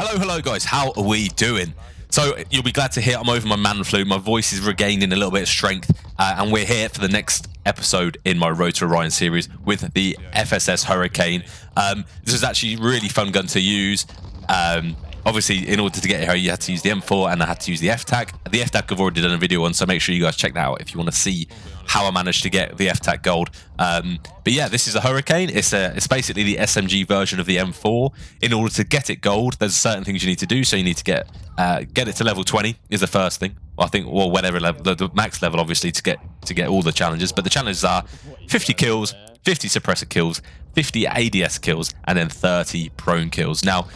Hello guys, how are we doing? So you'll be glad to hear I'm over my man flu, my voice is regaining a little bit of strength, and we're here for the next episode in my Road to Orion series with the FSS Hurricane. This is actually a really fun gun to use. Obviously, in order to get here, you had to use the M4 and I had to use the FTAC. The FTAC I've already done a video on, so make sure you guys check that out if you want to see how I managed to get the FTAC gold. But yeah, this is a Hurricane. It's basically the SMG version of the M4. In order to get it gold, there's certain things you need to do. So you need to get it to level 20 is the first thing. Well, I think, well, whatever level, the max level, obviously, to get all the challenges. But the challenges are 50 kills, 50 suppressor kills, 50 ADS kills, and then 30 prone kills. Now,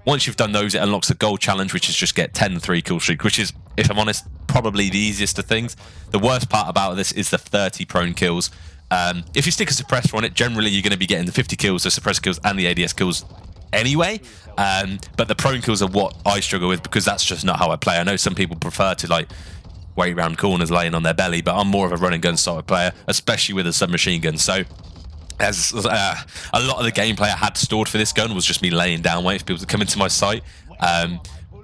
once you've done those, it unlocks a gold challenge, which is just get 10 3-kill streak, which is, if I'm honest, probably the easiest of things. The worst part about this is the 30 prone kills. If you stick a suppressor on it, generally you're going to be getting the 50 kills, the suppressor kills, and the ADS kills anyway. But the prone kills are what I struggle with because that's just not how I play. I know some people prefer to like wait around corners laying on their belly, but I'm more of a run and gun sort of player, especially with a submachine gun. So as a lot of the gameplay I had stored for this gun was just me laying down waiting for people to come into my sight. But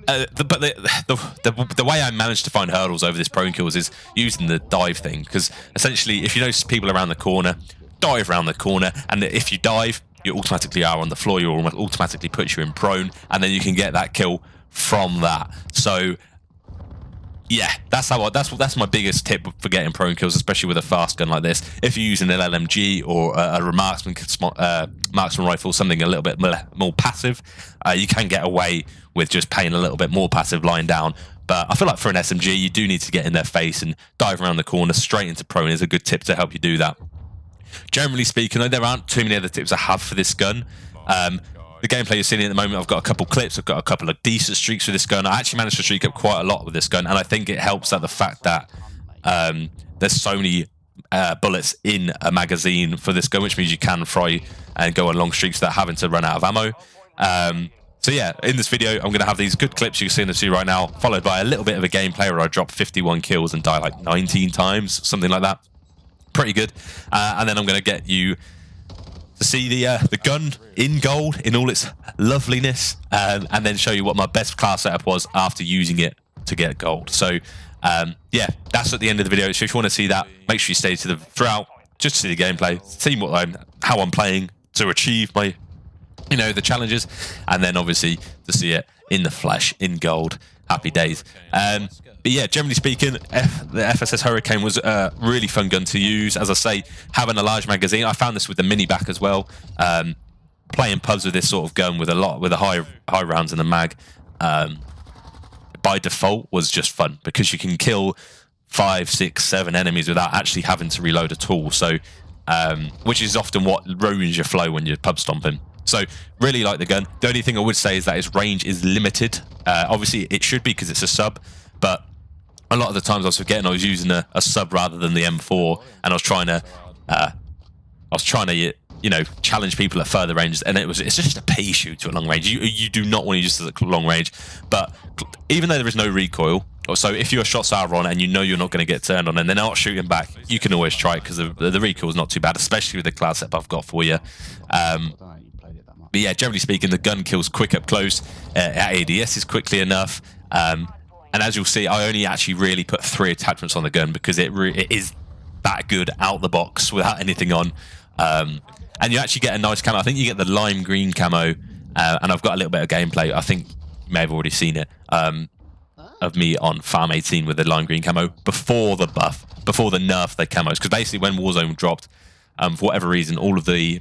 the way I managed to find hurdles over this prone kills is using the dive thing, because essentially if you notice people around the corner, dive around the corner, and if you dive, you automatically are on the floor, you automatically puts you in prone, and then you can get that kill from that. So yeah, that's my biggest tip for getting prone kills, especially with a fast gun like this. If you're using an LMG or a marksman rifle, something a little bit more passive, you can get away with just paying a little bit more passive lying down. But I feel like for an SMG, you do need to get in their face and dive around the corner straight into prone is a good tip to help you do that. Generally speaking, though, there aren't too many other tips I have for this gun. The gameplay you're seeing at the moment, I've got a couple clips, I've got a couple of decent streaks with this gun. I actually managed to streak up quite a lot with this gun, and I think it helps at the fact that there's so many bullets in a magazine for this gun, which means you can fry and go on long streaks without having to run out of ammo. So yeah, in this video, I'm going to have these good clips you can see in the video right now, followed by a little bit of a gameplay where I drop 51 kills and die like 19 times, something like that. Pretty good. And then I'm going to get you to see the gun in gold in all its loveliness, and then show you what my best class setup was after using it to get gold. So yeah, that's at the end of the video. So if you want to see that, make sure you stay to the throughout just to see the gameplay, see how I'm playing to achieve my, the challenges, and then obviously to see it in the flesh in gold. Happy days. But yeah, generally speaking, the FSS Hurricane was a really fun gun to use. As I say, having a large magazine, I found this with the mini back as well. Playing pubs with this sort of gun with a high rounds in the mag, by default was just fun because you can kill 5, 6, 7 enemies without actually having to reload at all. So, which is often what ruins your flow when you're pub stomping. So really like the gun. The only thing I would say is that its range is limited. Obviously it should be because it's a sub, but a lot of the times I was forgetting I was using a sub rather than the M4, and I was trying to challenge people at further ranges, and it's just a pea shoot to a long range. You do not want to use it at long range, but even though there is no recoil, so if your shots are on and you know you're not going to get turned on and they're not shooting back, you can always try it because the recoil is not too bad, especially with the class setup I've got for you. But yeah, generally speaking, the gun kills quick up close. ADS is quickly enough. And as you'll see, I only actually really put 3 attachments on the gun because it is that good out the box without anything on. And you actually get a nice camo. I think you get the lime green camo. And I've got a little bit of gameplay. I think you may have already seen it. Of me on Farm 18 with the lime green camo before the buff, before the nerf the camos. Because basically when Warzone dropped, for whatever reason, all of the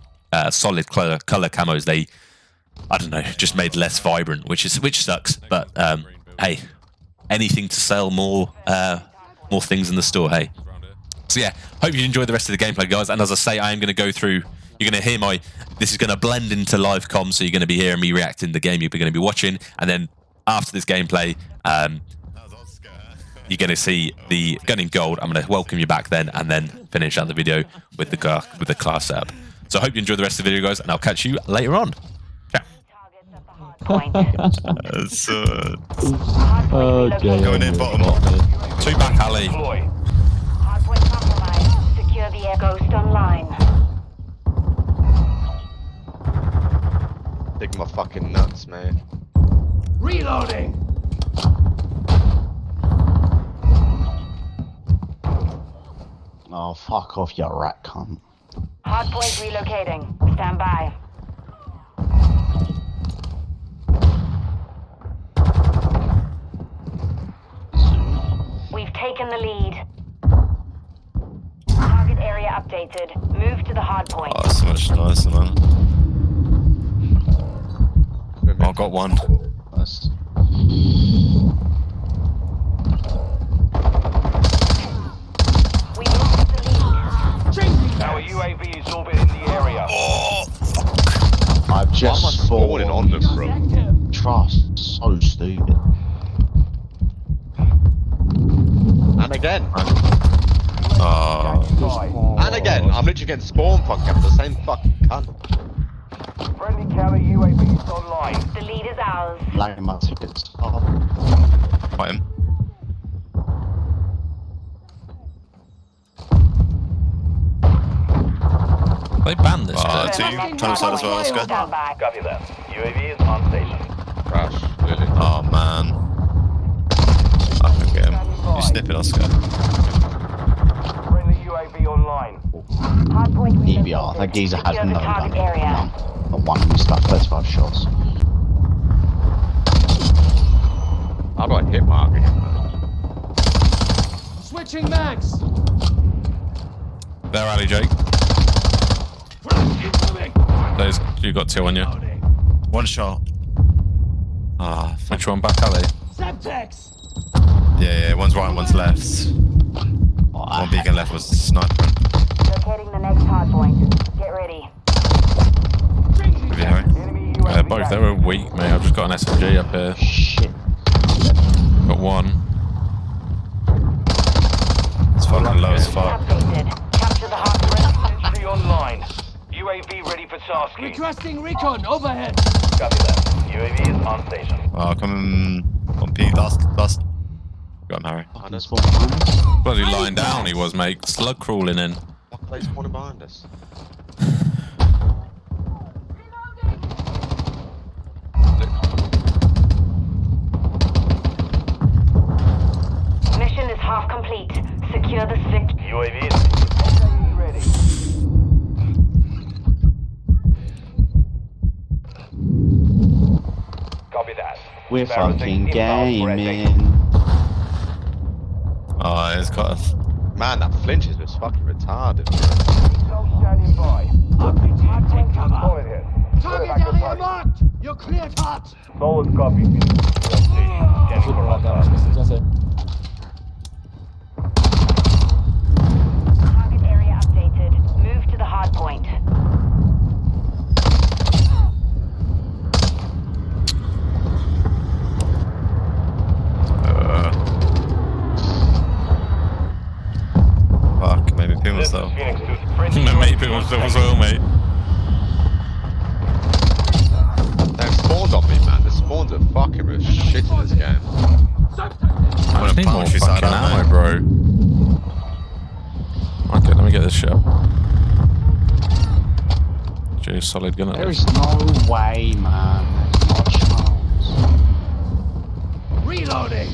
solid color camos, they, I don't know, just made less vibrant, which sucks. But hey, anything to sell more things in the store, hey. So yeah, hope you enjoyed the rest of the gameplay, guys. And as I say, I am going to go through, you're going to hear this is going to blend into live comms, so you're going to be hearing me reacting to the game you're going to be watching, and then after this gameplay, you're going to see the gun in gold. I'm going to welcome you back then, and then finish out the video with the class setup. So I hope you enjoy the rest of the video, guys, and I'll catch you later on. Ciao. Going in bottom. 2 back alley. Hardpoint compromised. Secure the Ghost online. Dig my fucking nuts, mate. Reloading. Oh, fuck off, you rat cunt. Hardpoint relocating. Stand by. We've taken the lead. Target area updated. Move to the hardpoint. Oh, so much nicer, man. Oh, got one. Nice. We've lost the lead. Our UAV is orbiting the area. Oh, fuck. I've Why just am I spawning on them, bro? Trust. So stupid. And again. Oh, And again. I'm literally getting spawn fucked up. The same fucking cunt. Friendly counter UAV is online. The lead is ours. Lagging my tickets. Oh, fight him. They banned this Oh, bit. two. Tunnel side as well, Oscar. Stand by. Copy that. UAV is on station. Crash. Really. Oh, man. I can get him. You snip it, Oscar. Friendly UAV online. Hardpoint relocated. EBR. That geezer has Secure no the target gun. area. None. Not one. We stuck 35 shots. How do I hit mark again? Switching mags. There, Ali Jake. Those, you got two on you. One shot. Ah, fuck. Which one back, Ali? Semtex. Yeah, one's right, one's left. Oh, One beacon left was sniper. Locating the next hardpoint. Get ready. Have you, Harry? Enemy UAV. Both, they were weak, mate. I've just got an SMG up here. Shit. Got one. It's fucking low as fuck. Updated. Capture the hardpoint. Entry online. UAV ready for tasking. Requesting recon overhead. Copy that. UAV is on station. Oh, come on P. Last. Got him, Harry. Fucking spawn behind us. Bloody lying down he was, mate. Slug crawling in. Fuck, are they spawning behind us? Mission is half complete. Secure the stick. UAV is SAE ready. Copy that. We're Sparrow fucking 6 inbound for gaming. Oh, it's got a... Man, that flinches was fucking retarded. Missile standing by. RPG, take cover. Solid hit. Target area marked. You're cleared hot. Solid copy. Standing for hostile. Target area updated. Move to the hardpoint. Fuck, maybe ping This is myself. Phoenix 2. Friendly Maybe it UAV was on as well, mate. They've spawned on me, man. The spawns are fucking with shit in this game. I just need more punch you side fucking out, ammo, mate. bro. Okay, let me get this shit up. Gee, solid gun at There this. is no way, man. There's not a chance. Reloading.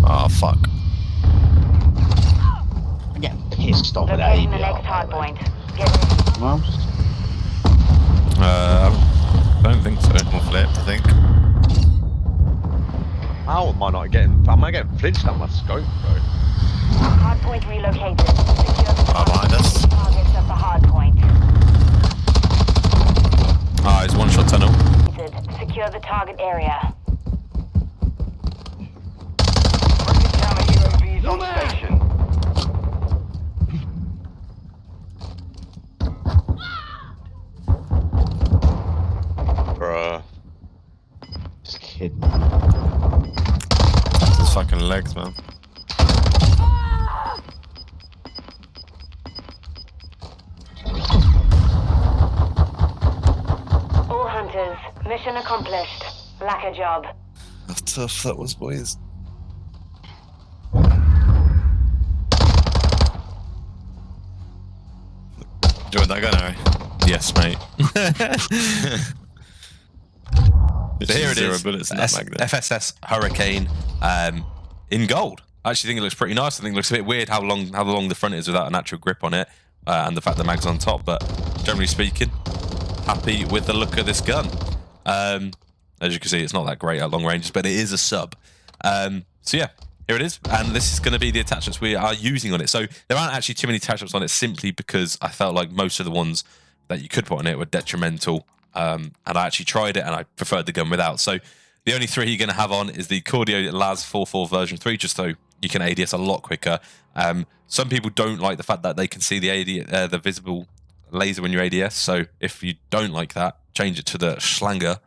Oh, fuck. I'm getting pissed off at that Locating the EBR. next by the way. hardpoint. Get ready. Well, I don't think so. More flipped, I think. How am I not getting... Am I getting flinched at my scope, bro? Hardpoint relocated. Secure the Oh, behind us. targets of the hardpoint. Ah, it's one shot tunnel. Secure the target area. Friendly counter UAV is on man. station. Bruh. this kid, man. It's his fucking legs, man. All hunters, mission accomplished. Lack a job. How tough that was, boys. Join that gun, Harry. Yes, mate. So here it Zero is, bullets in that magnet. FSS Hurricane in gold. I actually think it looks pretty nice. I think it looks a bit weird how long the front is without an actual grip on it, and the fact the mag's on top. But generally speaking, happy with the look of this gun. As you can see, it's not that great at long ranges, but it is a sub. So yeah, here it is, and this is going to be the attachments we are using on it. So there aren't actually too many attachments on it, simply because I felt like most of the ones that you could put on it were detrimental, and I actually tried it and I preferred the gun without. So the only three you're going to have on is the Cordio Laz 4.4 version 3, just so you can ADS a lot quicker. Some people don't like the fact that they can see the visible laser when you ADS. So if you don't like that, change it to the SCHLAGER,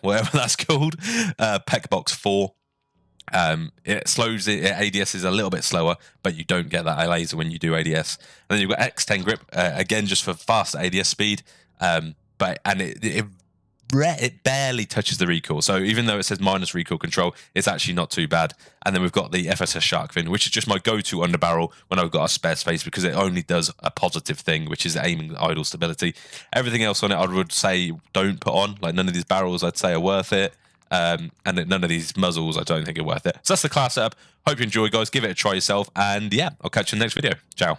whatever that's called, PEC Box 4. It slows it ADS is a little bit slower, but you don't get that laser when you do ADS. And then you've got XTEN grip, again just for faster ADS speed, but it barely touches the recoil. So even though it says minus recoil control, it's actually not too bad. And then we've got the FSS SHARKFIN, which is just my go-to underbarrel when I've got a spare space, because it only does a positive thing, which is aiming idle stability. Everything else on it I would say don't put on. Like none of these barrels I'd say are worth it. And none of these muzzles I don't think are worth it. So that's the class setup. Hope you enjoy, guys. Give it a try yourself. And yeah, I'll catch you in the next video. Ciao.